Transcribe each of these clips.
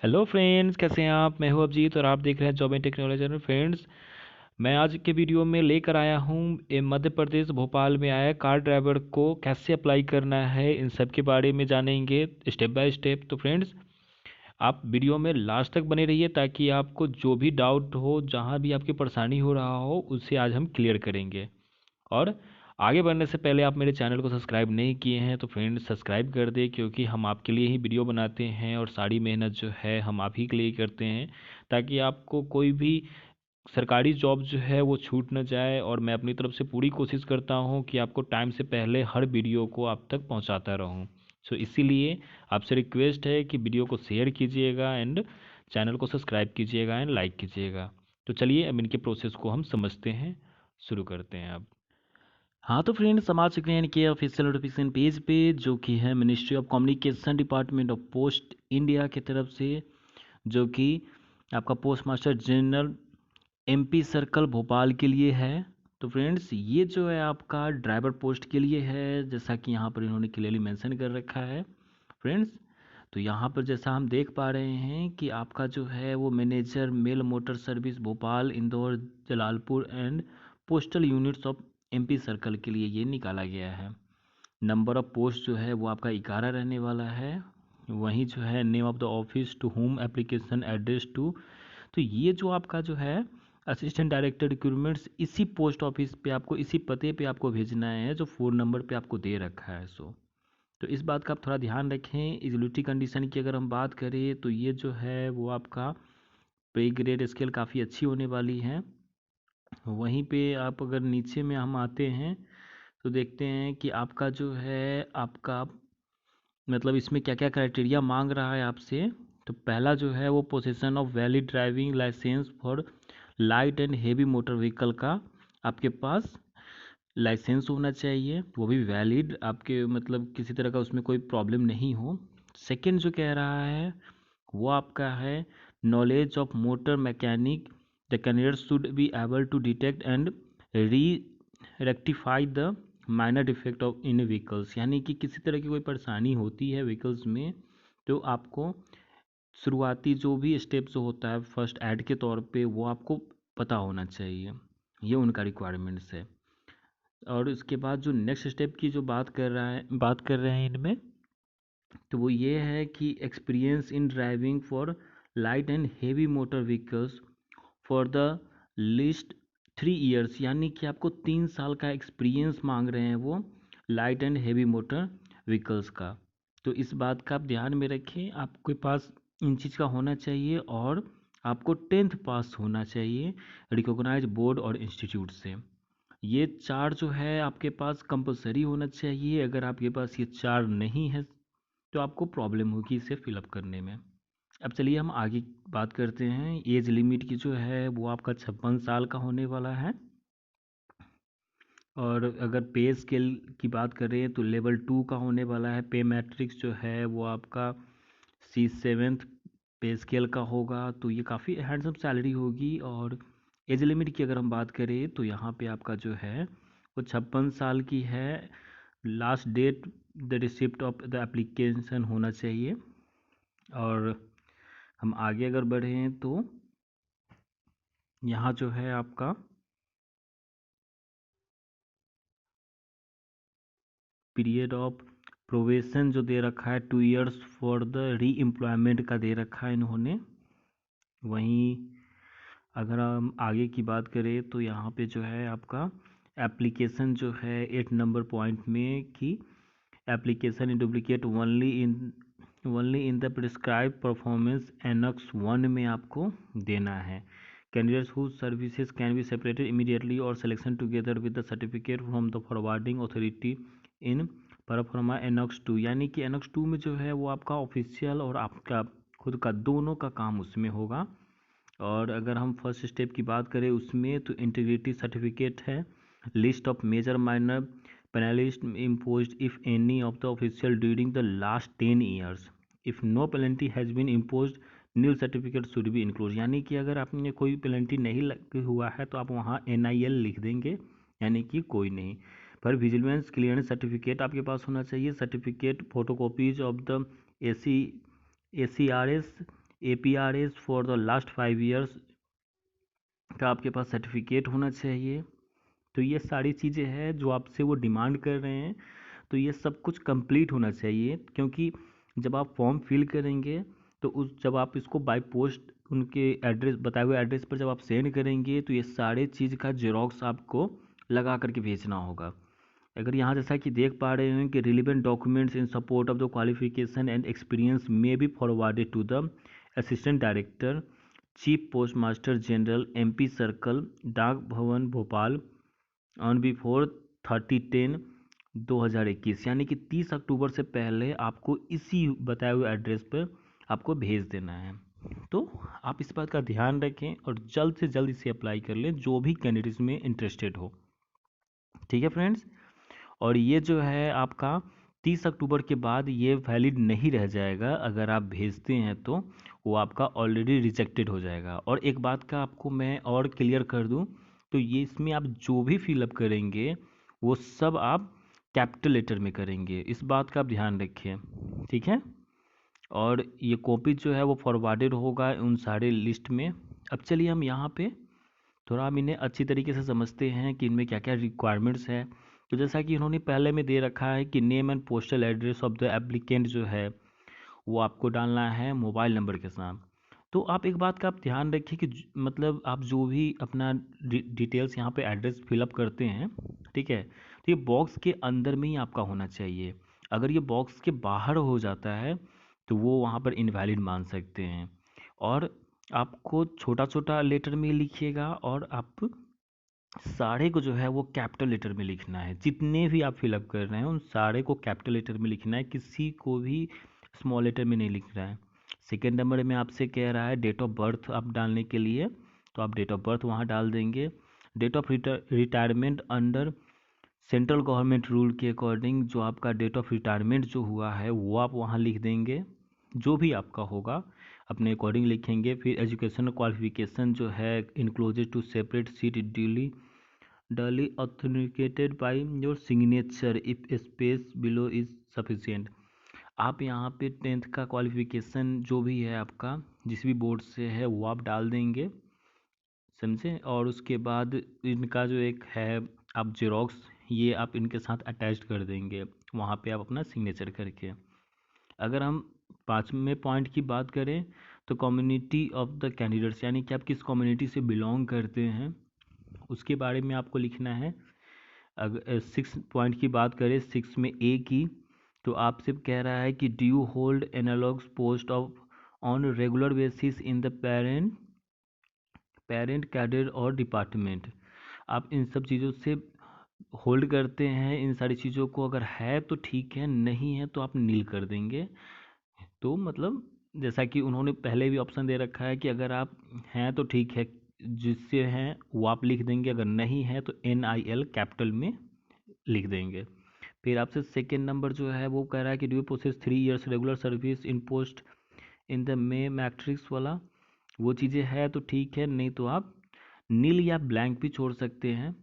Hello friends, कैसे हैं आप। मैं हूं अभिजीत और आप देख रहे हैं job and technology channel. Friends, मैं आज के वीडियो में लेकर आया हूं मध्य प्रदेश भोपाल में आया कार ड्राइवर को कैसे अप्लाई करना है, इन सब के बारे में जानेंगे स्टेप बाय स्टेप। तो फ्रेंड्स, आप वीडियो में लास्ट तक बने रहिए ताकि आपको जो भी डाउट हो, जहां भी आपकी परेशानी हो रहा हो, उसे आज हम क्लियर करेंगे। और आगे बढ़ने से पहले आप मेरे चैनल को सब्सक्राइब नहीं किए हैं तो फ्रेंड्स सब्सक्राइब कर दें, क्योंकि हम आपके लिए ही वीडियो बनाते हैं और सारी मेहनत जो है हम आप ही के लिए ही करते हैं, ताकि आपको कोई भी सरकारी जॉब जो है वो छूट न जाए। और मैं अपनी तरफ से पूरी कोशिश करता हूँ कि आपको टाइम से पहले हर वीडियो को आप तक पहुँचाता रहूँ। सो इसीलिए आपसे रिक्वेस्ट है कि वीडियो को शेयर कीजिएगा एंड चैनल को सब्सक्राइब कीजिएगा एंड लाइक कीजिएगा। तो चलिए अब इनके प्रोसेस को हम समझते हैं, शुरू करते हैं अब। हाँ तो फ्रेंड्स, हम आ चुके हैं इनके ऑफिशियल नोटिफिकेशन पेज पे, जो कि है ministry of communication department of post India की तरफ से, जो कि आपका post master general MP circle Bhopal के लिए है। तो फ्रेंड्स, ये जो है आपका ड्राइवर पोस्ट के लिए है, जैसा कि यहाँ पर इन्होंने क्लियरली मेंशन कर रखा है। फ्रेंड्स, तो यहाँ पर जैसा हम देख पा रहे हैं कि आपका जो है वो manager mail motor service Bhopal, Indore, Jalalpur and postal units of MP circle के लिए ये निकाला गया है। नंबर ऑफ पोस्ट जो है वो आपका 11 रहने वाला है। वहीं जो है name of the office to home application address to, तो ये जो आपका जो है असिस्टेंट डायरेक्टर रिक्रूटमेंट्स, इसी पोस्ट ऑफिस पे आपको, इसी पते पे आपको भेजना है जो फ़ोन नंबर पे आपको दे रखा है। तो इस बात का आप थोड़ा ध्यान रखें। एलिजिबिलिटी कंडीशन की अगर हम बात करें तो ये जो है वो आपका पे ग्रेड स्केल काफ़ी अच्छी होने वाली है। वहीं पे आप अगर नीचे में हम आते हैं तो देखते हैं कि आपका जो है आपका मतलब इसमें क्या क्या क्राइटेरिया मांग रहा है आपसे। तो पहला जो है वो possession of valid driving licence for light and heavy motor vehicle का आपके पास लाइसेंस होना चाहिए, वो भी वैलिड, आपके मतलब किसी तरह का उसमें कोई प्रॉब्लम नहीं हो। सेकंड जो कह रहा है वो आपका है knowledge of motor mechanic, the candidate should be able to detect and re rectify the minor defect of in vehicles, यानी कि किसी तरह की कोई परेशानी होती है व्हीकल्स में तो आपको शुरुआती जो भी स्टेप जो होता है फर्स्ट ऐड के तौर पे वो आपको पता होना चाहिए। ये उनका रिक्वायरमेंट्स है। और इसके बाद जो नेक्स्ट स्टेप की जो बात कर रहे हैं इनमें, तो वो ये है कि experience in driving for light and heavy motor vehicles for the list 3 years, यानी कि आपको 3 साल का एक्सपीरियंस मांग रहे हैं वो light and heavy motor vehicles का। तो इस बात का आप ध्यान में रखें, आपके पास इन चीज़ का होना चाहिए और आपको 10th पास होना चाहिए रिकॉग्नाइज बोर्ड और इंस्टीट्यूट से। ये चार जो है आपके पास कंपलसरी होना चाहिए। अगर आपके पास ये चार नहीं है तो आपको प्रॉब्लम होगी इसे फिलअप करने में। अब चलिए हम आगे बात करते हैं। एज लिमिट की जो है वो आपका 56 साल का होने वाला है। और अगर पे स्केल की बात करें तो लेवल 2 का होने वाला है। पे मैट्रिक्स जो है वो आपका C7 पे स्केल का होगा, तो ये काफ़ी हैंडसम सैलरी होगी। और एज लिमिट की अगर हम बात करें तो यहाँ पे आपका जो है वो 56 साल की है। Last date the receipt of the application होना चाहिए। और हम आगे अगर बढ़ें तो यहाँ जो है आपका पीरियड ऑफ प्रोवेशन जो दे रखा है 2 ईयर्स फॉर द री एम्प्लॉयमेंट का दे रखा है इन्होंने। वहीं अगर हम आगे की बात करें तो यहाँ पे जो है आपका एप्लीकेशन जो है 8 नंबर पॉइंट में कि application in duplicate only in the prescribe performance annex 1 में आपको देना है। Candidates who services can be separated immediately और selection together with the certificate from the forwarding authority in proforma annex 2, यानी कि एनक्स 2 में जो है वो आपका ऑफिशियल और आपका खुद का दोनों का काम उसमें होगा। और अगर हम फर्स्ट स्टेप की बात करें उसमें तो इंटीग्रिटी सर्टिफिकेट है, list of major minor penalties impose if any of the official during the last 10 years, if no penalty has been impose nil certificate should be include, यानी कि अगर आपने कोई पेनल्टी नहीं लग हुआ है तो आप वहाँ NIL लिख देंगे, यानी कि कोई नहीं। पर विजिलेंस क्लियरेंस सर्टिफिकेट आपके पास होना चाहिए। Certificate photocopies of the AC ACRS APRS for the last 5 years का आपके पास सर्टिफिकेट होना चाहिए। तो ये सारी चीज़ें हैं जो आपसे वो डिमांड कर रहे हैं। तो ये सब कुछ कंप्लीट होना चाहिए, क्योंकि जब आप फॉर्म फिल करेंगे तो उस जब आप इसको बाय पोस्ट उनके एड्रेस बताए हुए एड्रेस पर जब आप सेंड करेंगे तो ये सारे चीज़ का जेरोक्स आपको लगा करके भेजना होगा। अगर यहाँ जैसा कि देख पा रहे हैं कि relevant documents in support of the qualification and experience may be forwarded to the assistant director chief post master general MP circle डाक भवन भोपाल ऑन बिफोर 30/10/2021, यानी कि 30 अक्टूबर से पहले आपको इसी बताए हुए एड्रेस पर आपको भेज देना है। तो आप इस बात का ध्यान रखें और जल्द से जल्द इसे अप्लाई कर लें जो भी कैंडिडेट्स में इंटरेस्टेड हो। ठीक है फ्रेंड्स, और ये जो है आपका 30 अक्टूबर के बाद ये वैलिड नहीं रह जाएगा। अगर आप भेजते हैं तो वो आपका ऑलरेडी रिजेक्टेड हो जाएगा। और एक बात का आपको मैं और क्लियर कर दूं, तो ये इसमें आप जो भी फिलअप करेंगे वो सब आप कैपिटल लेटर में करेंगे, इस बात का आप ध्यान रखिए। ठीक है, और ये कॉपी जो है वो फॉरवर्डेड होगा उन सारे लिस्ट में। अब चलिए हम यहाँ पे थोड़ा हम इन्हें अच्छी तरीके से समझते हैं कि इनमें क्या क्या रिक्वायरमेंट्स है। तो जैसा कि इन्होंने पहले में दे रखा है कि name and postal address of the applicant जो है वो आपको डालना है मोबाइल नंबर के साथ। तो आप एक बात का आप ध्यान रखिए कि मतलब आप जो भी अपना डिटेल्स यहाँ पे एड्रेस फिलअप करते हैं, ठीक है, तो ये बॉक्स के अंदर में ही आपका होना चाहिए। अगर ये बॉक्स के बाहर हो जाता है तो वो वहाँ पर इनवैलिड मान सकते हैं। और आपको छोटा छोटा लेटर में लिखिएगा और आप सारे को जो है वो कैपिटल लेटर में लिखना है। जितने भी आप फिलअप कर रहे हैं उन सारे को कैपिटल लेटर में लिखना है, किसी को भी स्मॉल लेटर में नहीं लिख रहा है। सेकेंड नंबर में आपसे कह रहा है डेट ऑफ बर्थ आप डालने के लिए, तो आप डेट ऑफ बर्थ वहाँ डाल देंगे। Date of retirement under central government rule के अकॉर्डिंग जो आपका डेट ऑफ रिटायरमेंट जो हुआ है वो आप वहाँ लिख देंगे। जो भी आपका होगा अपने अकॉर्डिंग लिखेंगे। फिर एजुकेशनल क्वालिफिकेशन जो है enclosed to separate sheet duly authenticated by your signature if space below is sufficient। आप यहाँ पे 10th का क्वालिफिकेशन जो भी है आपका जिस भी बोर्ड से है वो आप डाल देंगे, समझे। और उसके बाद इनका जो एक है आप जेरोक्स ये आप इनके साथ अटैच कर देंगे, वहाँ पे आप अपना सिग्नेचर करके। अगर हम 5वें पॉइंट की बात करें तो कम्युनिटी ऑफ द कैंडिडेट्स, यानी कि आप किस कम्युनिटी से बिलोंग करते हैं उसके बारे में आपको लिखना है। अगर 6 पॉइंट की बात करें 6 में ए की, तो आपसे कह रहा है कि do you hold analogues post of on regular basis in the parent cadre और डिपार्टमेंट। आप इन सब चीज़ों से होल्ड करते हैं इन सारी चीज़ों को, अगर है तो ठीक है, नहीं है तो आप नील कर देंगे। तो मतलब जैसा कि उन्होंने पहले भी ऑप्शन दे रखा है कि अगर आप हैं तो ठीक है, जिससे हैं वो आप लिख देंगे, अगर नहीं है तो NIL कैपिटल में लिख देंगे। फिर आपसे सेकेंड नंबर जो है वो कह रहा है कि do you process 3 years regular service in post in the may matrix वाला, वो चीज़ें है तो ठीक है, नहीं तो आप नील या ब्लैंक भी छोड़ सकते हैं।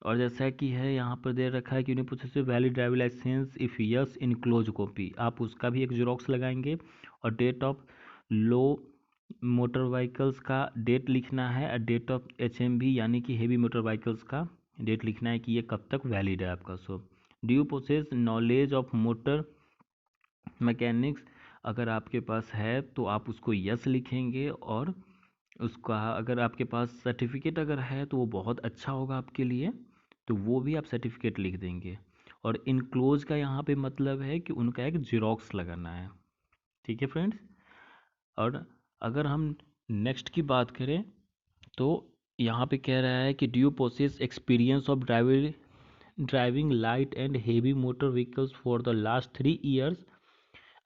और जैसा कि है यहाँ पर दे रखा है कि उन्हें process valid driving licence if yes enclose copy, आप उसका भी एक जेरोक्स लगाएंगे। और date of low motor vehicles का डेट लिखना है और डेट ऑफ HMV यानी कि हेवी मोटर व्हीकल्स का डेट लिखना है कि ये कब तक वैलिड है आपका। So do you possess knowledge of motor mechanics, अगर आपके पास है तो आप उसको यस लिखेंगे। और उसका अगर आपके पास सर्टिफिकेट अगर है तो वो बहुत अच्छा होगा आपके लिए, तो वो भी आप सर्टिफिकेट लिख देंगे। और इनक्लोज का यहाँ पे मतलब है कि उनका एक जेरोक्स लगाना है। ठीक है फ्रेंड्स, और अगर हम नेक्स्ट की बात करें तो यहाँ पे कह रहा है कि do you possess experience of driving light and heavy motor vehicles for the last 3 years।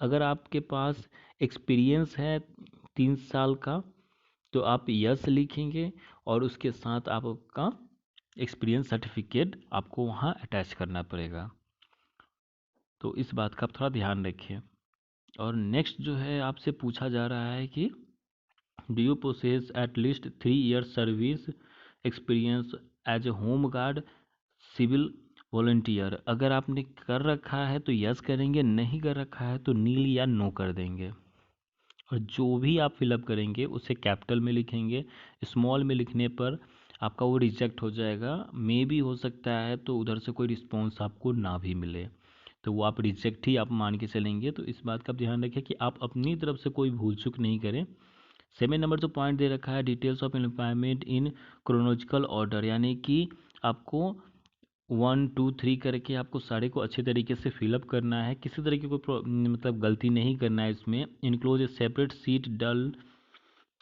अगर आपके पास एक्सपीरियंस है 3 साल का तो आप यस लिखेंगे और उसके साथ आपका एक्सपीरियंस सर्टिफिकेट आपको वहाँ अटैच करना पड़ेगा। तो इस बात का आप थोड़ा ध्यान रखिए। और नेक्स्ट जो है आपसे पूछा जा रहा है कि do you possess at least 3 years service experience as a home guard civil volunteer. अगर आपने कर रखा है तो यस करेंगे, नहीं कर रखा है तो नील या नो कर देंगे। और जो भी आप फिलअप करेंगे उसे कैपिटल में लिखेंगे। स्मॉल में लिखने पर आपका वो रिजेक्ट हो जाएगा। मे भी हो सकता है तो उधर से कोई रिस्पॉन्स आपको ना भी मिले, तो वो आप रिजेक्ट ही आप मान के चलेंगे। तो इस बात का ध्यान रखें कि आप अपनी तरफ से कोई भूल चूक नहीं करें। 7 नंबर जो पॉइंट दे रखा है, details of employment in chronological order, यानी कि आपको 1 2 3 करके आपको सारे को अच्छे तरीके से फिलअप करना है। किसी तरह की कोई मतलब गलती नहीं करना है इसमें। Enclose a separate sheet dull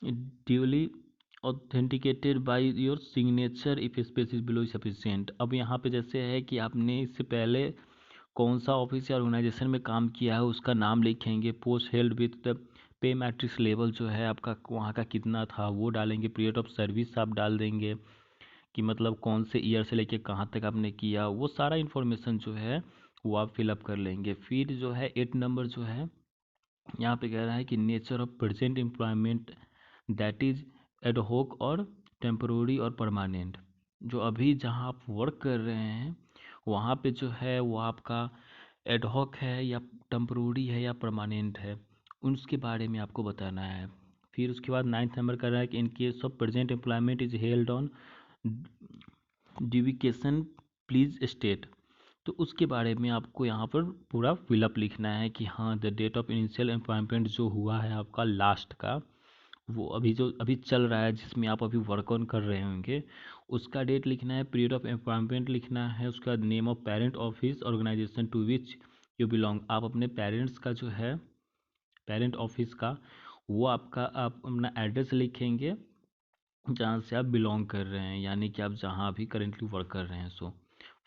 duly authenticated by your signature if space is below sufficient. अब यहाँ पे जैसे है कि आपने इससे पहले कौन सा ऑफिस या ऑर्गेनाइजेशन में काम किया है उसका नाम लिखेंगे। Post held with the pay matrix level जो है आपका वहाँ का कितना था वो डालेंगे। पीरियड ऑफ सर्विस आप डाल देंगे कि मतलब कौन से ईयर से लेके कहाँ तक आपने किया, वो सारा इन्फॉर्मेशन जो है वो आप फिलअप कर लेंगे। फिर जो है 8 नंबर जो है यहाँ पे कह रहा है कि nature of present employment that is ad hoc और टेम्परोरी और परमानेंट। जो अभी जहाँ आप वर्क कर रहे हैं वहाँ पे जो है वो आपका एडहॉक है या टेम्परोरी है या परमानेंट है, उसके बारे में आपको बताना है। फिर उसके बाद 9th नंबर कर रहा है कि in case of present employment is held on deputation please state. तो उसके बारे में आपको यहाँ पर पूरा फिलअप लिखना है कि हाँ the date of initial employment जो हुआ है आपका लास्ट का, वो अभी जो अभी चल रहा है जिसमें आप अभी वर्क ऑन कर रहे होंगे उसका डेट लिखना है। पीरियड ऑफ एम्प्लॉयमेंट लिखना है। उसका name of parent office organisation to which you belong, आप अपने पेरेंट्स का जो है पेरेंट ऑफिस का वो आपका आप अपना एड्रेस लिखेंगे जहाँ से आप बिलोंग कर रहे हैं, यानी कि आप जहाँ अभी करेंटली वर्क कर रहे हैं। सो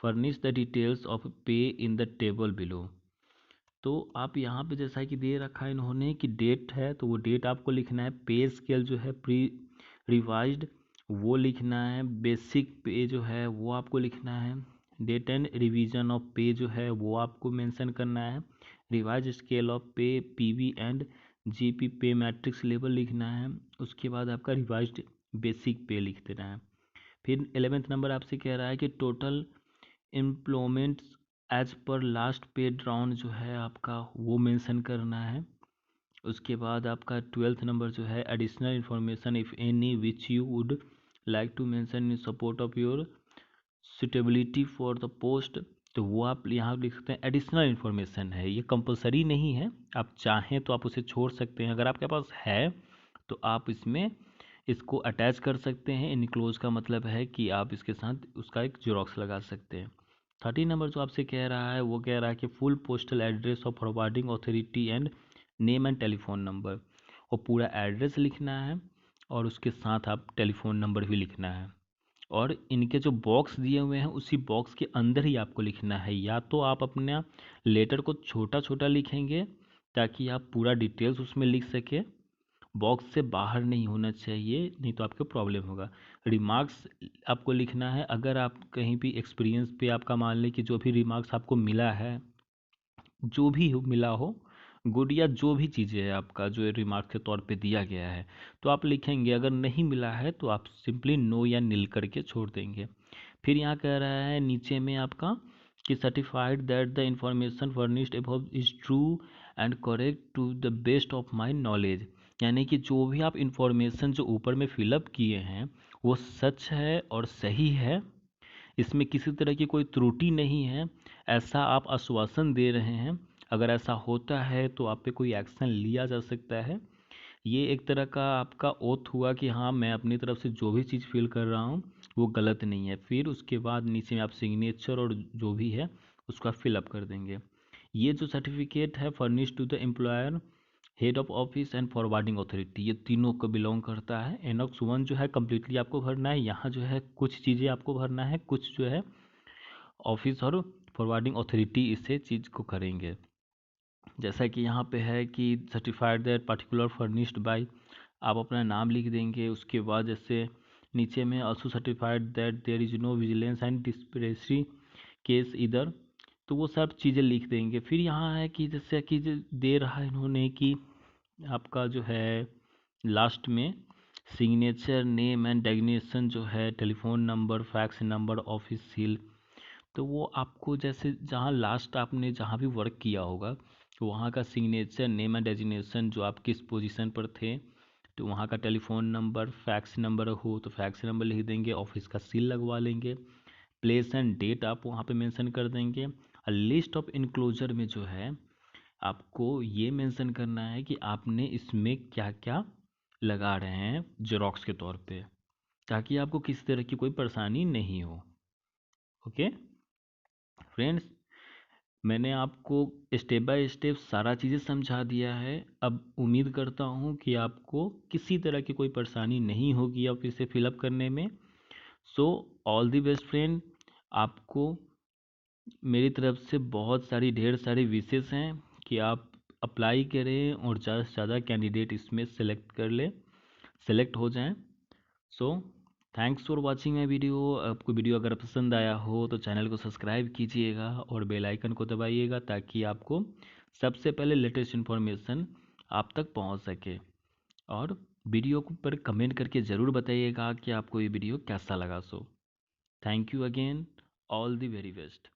फर्निश द डिटेल्स ऑफ पे इन द टेबल बिलो। तो आप यहाँ पे जैसा कि दे रखा है इन्होंने कि डेट है तो वो डेट आपको लिखना है। पे स्केल जो है प्री रिवाइज्ड वो लिखना है। बेसिक पे जो है वो आपको लिखना है। डेट एंड रिवीजन ऑफ पे जो है वो आपको मेंशन करना है। रिवाइज स्केल ऑफ पे पीवी एंड जीपी पे मैट्रिक्स लेवल लिखना है। उसके बाद आपका रिवाइज्ड बेसिक पे लिख देना है। फिर 11th नंबर आपसे कह रहा है कि total employments as per last pay round जो है आपका वो मेंशन करना है। उसके बाद आपका 12th नंबर जो है additional information if any which you would like to mention in support of your suitability for the post. तो वो आप यहाँ लिख सकते हैं एडिशनल इन्फॉर्मेशन है, ये कंपलसरी नहीं है, आप चाहें तो आप उसे छोड़ सकते हैं। अगर आपके पास है तो आप इसमें इसको अटैच कर सकते हैं। इनक्लोज का मतलब है कि आप इसके साथ उसका एक जेरोक्स लगा सकते हैं। 13 नंबर जो आपसे कह रहा है वो कह रहा है कि full postal address of forwarding authority and name and telephone number, और पूरा एड्रेस लिखना है और उसके साथ आप टेलीफोन नंबर भी लिखना है। और इनके जो बॉक्स दिए हुए हैं उसी बॉक्स के अंदर ही आपको लिखना है। या तो आप अपना लेटर को छोटा छोटा लिखेंगे ताकि आप पूरा डिटेल्स उसमें लिख सके, बॉक्स से बाहर नहीं होना चाहिए, नहीं तो आपको प्रॉब्लम होगा। रिमार्क्स आपको लिखना है। अगर आप कहीं भी एक्सपीरियंस पे आपका मान लें कि जो भी रिमार्क्स आपको मिला है, जो भी मिला हो गुड या जो भी चीज़ें है आपका जो रिमार्क के तौर पे दिया गया है तो आप लिखेंगे। अगर नहीं मिला है तो आप सिंपली नो या नील करके छोड़ देंगे। फिर यहाँ कह रहा है नीचे में आपका कि certified that the information furnished above is true and correct to the best of my knowledge, यानी कि जो भी आप इंफॉर्मेशन जो ऊपर में फिलअप किए हैं वो सच है और सही है, इसमें किसी तरह की कोई त्रुटि नहीं है, ऐसा आप आश्वासन दे रहे हैं। अगर ऐसा होता है तो आप पे कोई एक्शन लिया जा सकता है। ये एक तरह का आपका ओथ हुआ कि हाँ मैं अपनी तरफ से जो भी चीज़ फील कर रहा हूँ वो गलत नहीं है। फिर उसके बाद नीचे में आप सिग्नेचर और जो भी है उसका फिलअप कर देंगे। ये जो सर्टिफिकेट है furnish to the employer head of office and forwarding authority, ये तीनों को बिलोंग करता है। एनॉक्स 1 जो है कम्प्लीटली आपको भरना है। यहाँ जो है कुछ चीज़ें आपको भरना है, कुछ जो है ऑफिस और फॉरवर्डिंग अथॉरिटी इससे चीज़ को करेंगे। जैसा कि यहाँ पे है कि certified that particular furnished bye, आप अपना नाम लिख देंगे। उसके बाद जैसे नीचे में also certified that there is no vigilance and disciplinary case इधर, तो वो सब चीज़ें लिख देंगे। फिर यहाँ है कि जैसे कि दे रहा है इन्होंने कि आपका जो है लास्ट में सिग्नेचर नेम एंड डेजिग्नेशन जो है telephone number fax number office seal, तो वो आपको जैसे जहाँ लास्ट आपने जहाँ भी वर्क किया होगा वहाँ का सिग्नेचर, नेम एंड डेजिग्नेशन, जो आप किस पोजीशन पर थे, तो वहाँ का टेलीफोन नंबर, फैक्स नंबर हो तो फैक्स नंबर लिख देंगे, ऑफिस का सील लगवा लेंगे, प्लेस एंड डेट आप वहाँ पे मेंशन कर देंगे। लिस्ट ऑफ इनक्लोजर में जो है आपको ये मेंशन करना है कि आपने इसमें क्या क्या लगा रहे हैं जेरोक्स के तौर पे, ताकि आपको किसी तरह की कोई परेशानी नहीं हो। ओके फ्रेंड्स, मैंने आपको स्टेप बाय स्टेप सारा चीज़ें समझा दिया है। अब उम्मीद करता हूँ कि आपको किसी तरह की कोई परेशानी नहीं होगी अब इसे फिलअप करने में। So all the best friend, आपको मेरी तरफ से बहुत सारी ढेर सारी विशेष हैं कि आप अप्लाई करें और ज़्यादा से ज़्यादा कैंडिडेट इसमें सेलेक्ट हो जाएं। So thanks for watching my video. आपको वीडियो अगर पसंद आया हो तो चैनल को सब्सक्राइब कीजिएगा और बेल आइकन को दबाइएगा, ताकि आपको सबसे पहले लेटेस्ट इन्फॉर्मेशन आप तक पहुंच सके। और वीडियो पर कमेंट करके ज़रूर बताइएगा कि आपको ये वीडियो कैसा लगा। So thank you again, all the very best.